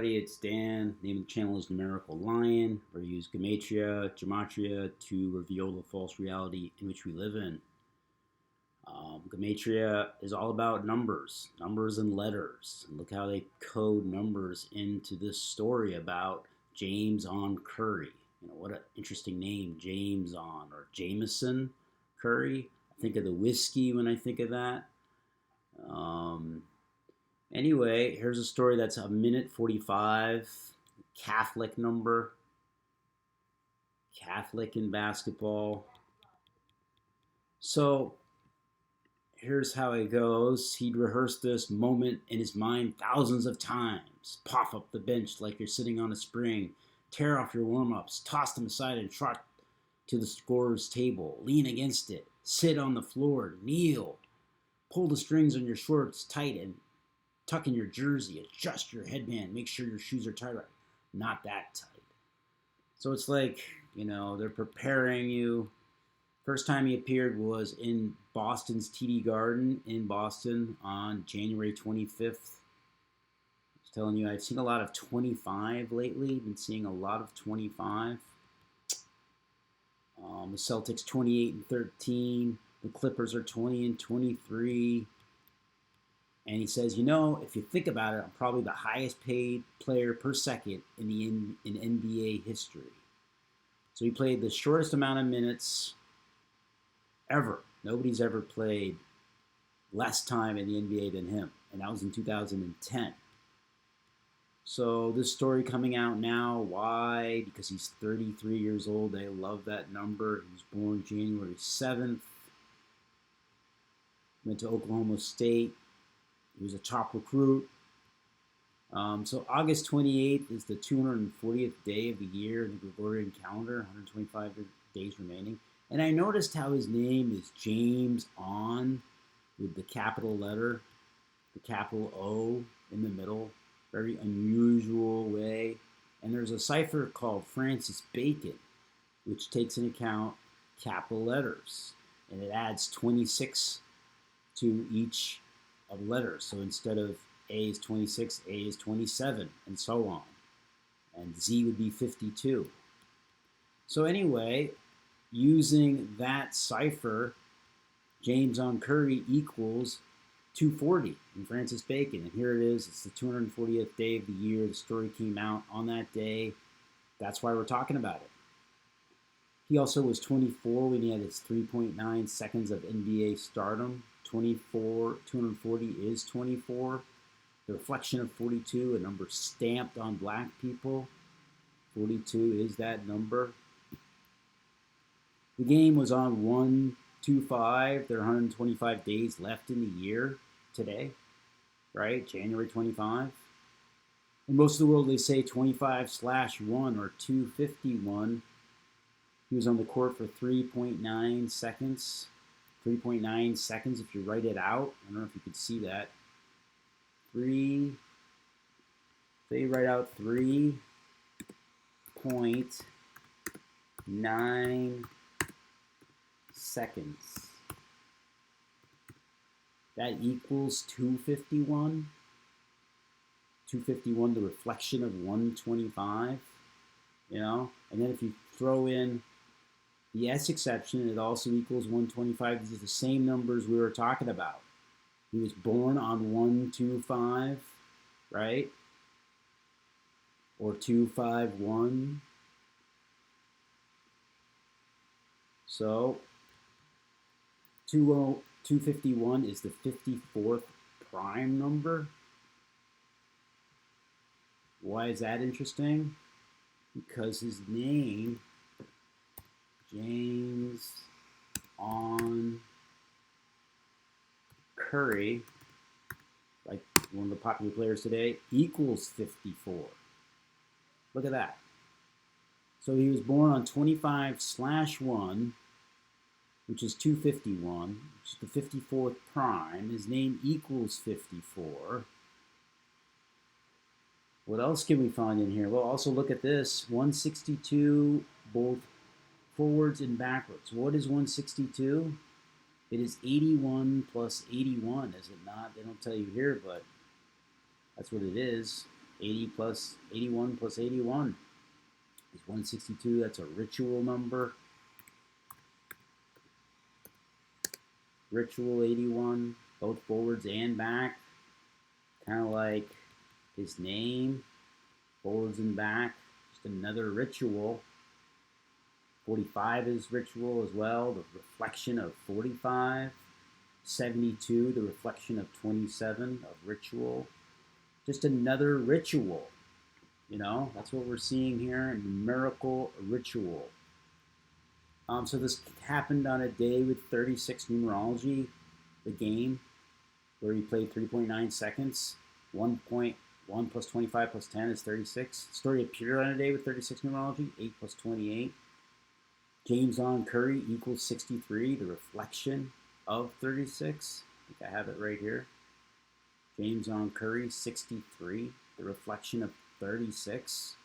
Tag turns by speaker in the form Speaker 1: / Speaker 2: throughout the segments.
Speaker 1: It's Dan. Name of the channel is Numerical Lion. We use gematria to reveal the false reality in which we live in. Gematria is all about numbers and letters. And look how they code numbers into this story about JamesOn Curry. What an interesting name, JamesOn or JamesOn Curry. I think of the whiskey when I think of that. Anyway, here's a story that's a minute 45, Catholic number, Catholic in basketball. So here's how it goes. He'd rehearsed this moment in his mind thousands of times. Puff up the bench like you're sitting on a spring. Tear off your warm-ups. Toss them aside and trot to the scorer's table. Lean against it. Sit on the floor. Kneel. Pull the strings on your shorts tight and tuck in your jersey. Adjust your headband. Make sure your shoes are tight. Not that tight. So it's like, they're preparing you. First time he appeared was in Boston's TD Garden in Boston on January 25th. I was telling you, I've seen a lot of 25 lately. Been seeing a lot of 25. The Celtics 28-13. The Clippers are 20-23. And he says, if you think about it, I'm probably the highest paid player per second in NBA history. So he played the shortest amount of minutes ever. Nobody's ever played less time in the NBA than him. And that was in 2010. So this story coming out now, why? Because he's 33 years old. They love that number. He was born January 7th. Went to Oklahoma State. He was a top recruit. So August 28th is the 240th day of the year in the Gregorian calendar, 125 days remaining. And I noticed how his name is JamesOn with the capital letter, the capital O in the middle. Very unusual way. And there's a cipher called Francis Bacon, which takes into account capital letters. And it adds 26 to each of letters. So instead of A is 26, A is 27, and so on. And Z would be 52. So anyway, using that cipher, JamesOn Curry equals 240 in Francis Bacon. And here it is. It's the 240th day of the year. The story came out on that day. That's why we're talking about it. He also was 24 when he had his 3.9 seconds of NBA stardom. 240 is 24. The reflection of 42, a number stamped on black people. 42 is that number. The game was on 1/25. There are 125 days left in the year today, right? January 25. In most of the world, they say 25/1 or 251. He was on the court for 3.9 seconds. 3.9 seconds if you write it out. I don't know if you could see that. They write out 3.9 seconds. That equals 251. 251, the reflection of 125. And then if you throw in the S exception, it also equals 125. These are the same numbers we were talking about. He was born on 125, right? Or 251. So 251 is the 54th prime number. Why is that interesting? Because his name, JamesOn Curry, like one of the popular players today, equals 54. Look at that. So he was born on 25/1, which is 251, which is the 54th prime. His name equals 54. What else can we find in here? Well, also look at this. 162, both forwards and backwards. What is 162? It is 81 plus 81, is it not? They don't tell you here, but that's what it is. 80 plus 81 plus 81 is 162. That's a ritual number. Ritual 81, both forwards and back. Kind of like his name, forwards and back. Just another ritual. 45 is ritual as well, the reflection of 45. 72, the reflection of 27 of ritual. Just another ritual. You know, that's what we're seeing here, numerical ritual. So this happened on a day with 36 numerology, the game, where he played 3.9 seconds. 1.1 plus 25 plus 10 is 36. Story appeared on a day with 36 numerology, 8 plus 28. JamesOn Curry equals 63, the reflection of 36. I think I have it right here. JamesOn Curry, 63, the reflection of 36.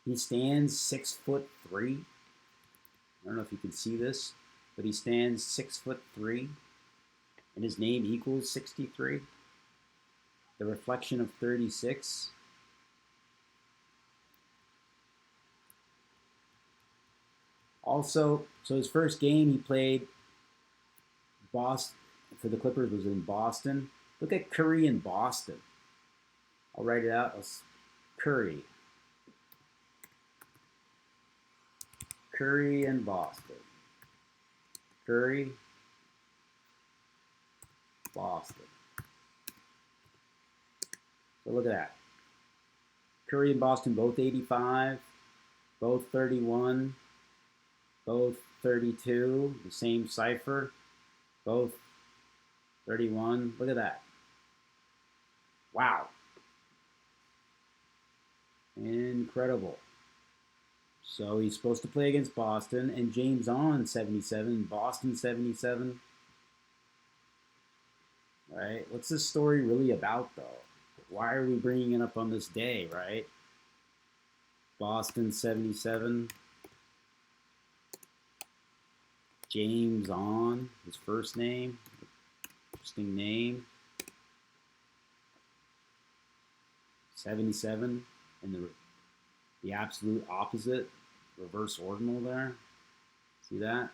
Speaker 1: He stands 6'3". I don't know if you can see this, but he stands 6'3", and his name equals 63. The reflection of 36. Also, so his first game he played Boston for the Clippers was in Boston. Look at Curry in Boston. I'll write it out. Curry. Curry in Boston. Curry, Boston. So look at that. Curry and Boston, both 85, both 31, both 32, the same cipher, both 31. Look at that. Wow. Incredible. So he's supposed to play against Boston, and JamesOn 77, Boston 77. Right? What's this story really about, though? Why are we bringing it up on this day, right? Boston 77. JamesOn, his first name. Interesting name. 77, and the absolute opposite, reverse ordinal there. See that?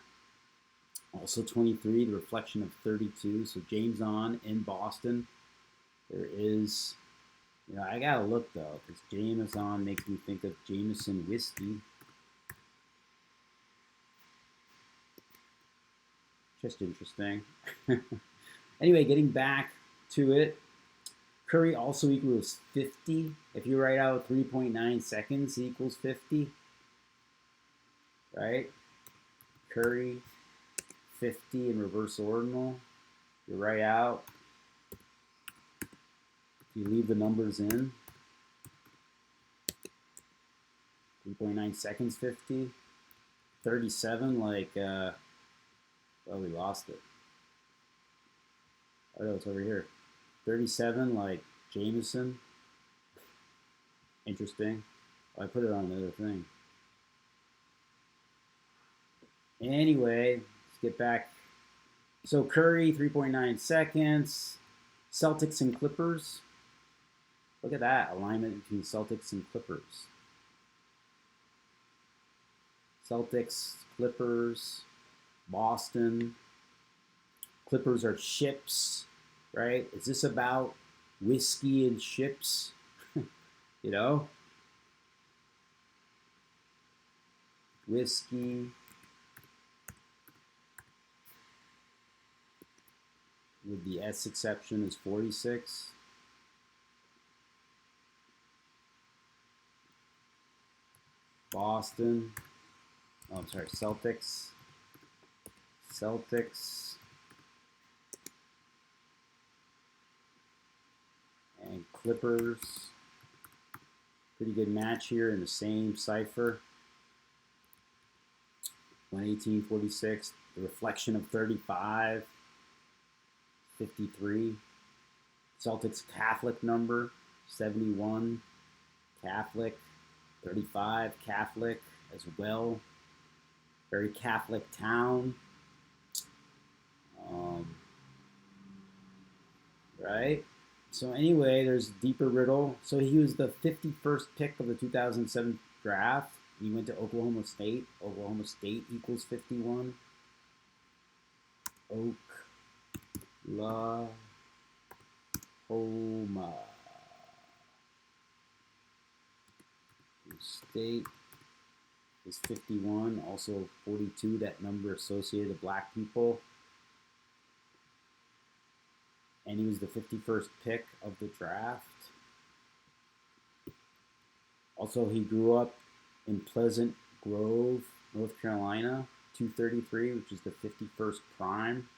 Speaker 1: Also 23, the reflection of 32. So JamesOn in Boston. There is, you know, I gotta look though, because JamesOn makes me think of Jameson whiskey. Just interesting. Anyway, getting back to it, Curry also equals 50. If you write out 3.9 seconds equals 50, right? Curry, 50 in reverse ordinal. You write out. You leave the numbers in. 3.9 seconds, 50. 37, like, well, we lost it. Oh, no, it's over here. 37, like Jameson. Interesting. Oh, I put it on another thing. Anyway, let's get back. So Curry, 3.9 seconds. Celtics and Clippers. Look at that alignment between Celtics and Clippers. Celtics, Clippers, Boston. Clippers are ships, right? Is this about whiskey and ships? You know? Whiskey. With the S exception is 46. Boston. Oh, I'm sorry, Celtics. Celtics. And Clippers. Pretty good match here in the same cipher. 118.46. The reflection of 35. 53. Celtics Catholic number. 71. Catholic. 35. Catholic as well. Very Catholic town. Right? So anyway, there's a deeper riddle. So he was the 51st pick of the 2007 draft. He went to Oklahoma State. Oklahoma State equals 51. Oklahoma State is 51. Also 42, that number associated to black people. And he was the 51st pick of the draft. Also, he grew up in Pleasant Grove, North Carolina, 233, which is the 51st prime.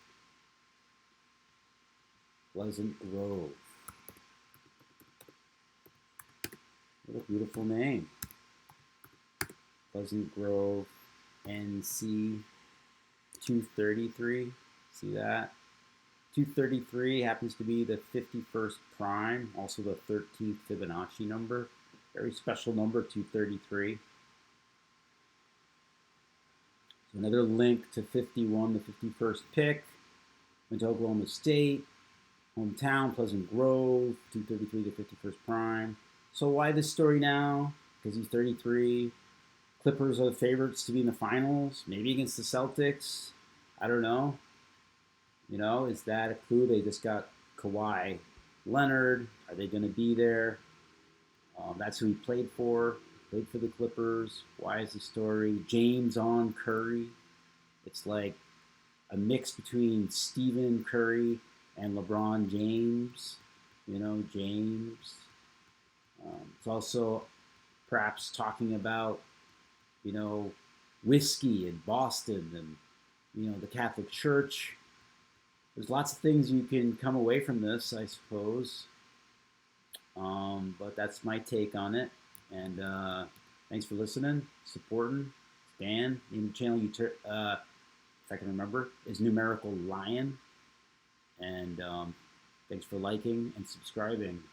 Speaker 1: Pleasant Grove. What a beautiful name. Pleasant Grove, NC 233. See that? 233 happens to be the 51st prime, also the 13th Fibonacci number. Very special number, 233. So another link to 51, the 51st pick. Went to Oklahoma State, hometown, Pleasant Grove, 233, the 51st prime. So why this story now? Because he's 33. Clippers are the favorites to be in the finals, maybe against the Celtics. I don't know. You know, is that a clue? They just got Kawhi Leonard. Are they going to be there? That's who he played for. Played for the Clippers. Why is the story? JamesOn Curry. It's like a mix between Stephen Curry and LeBron James. You know, James. It's also perhaps talking about, you know, whiskey in Boston and, you know, the Catholic Church. There's lots of things you can come away from this, I suppose. But that's my take on it. And thanks for listening, supporting. Dan, in the channel, if I can remember, is Numerical Lion. And thanks for liking and subscribing.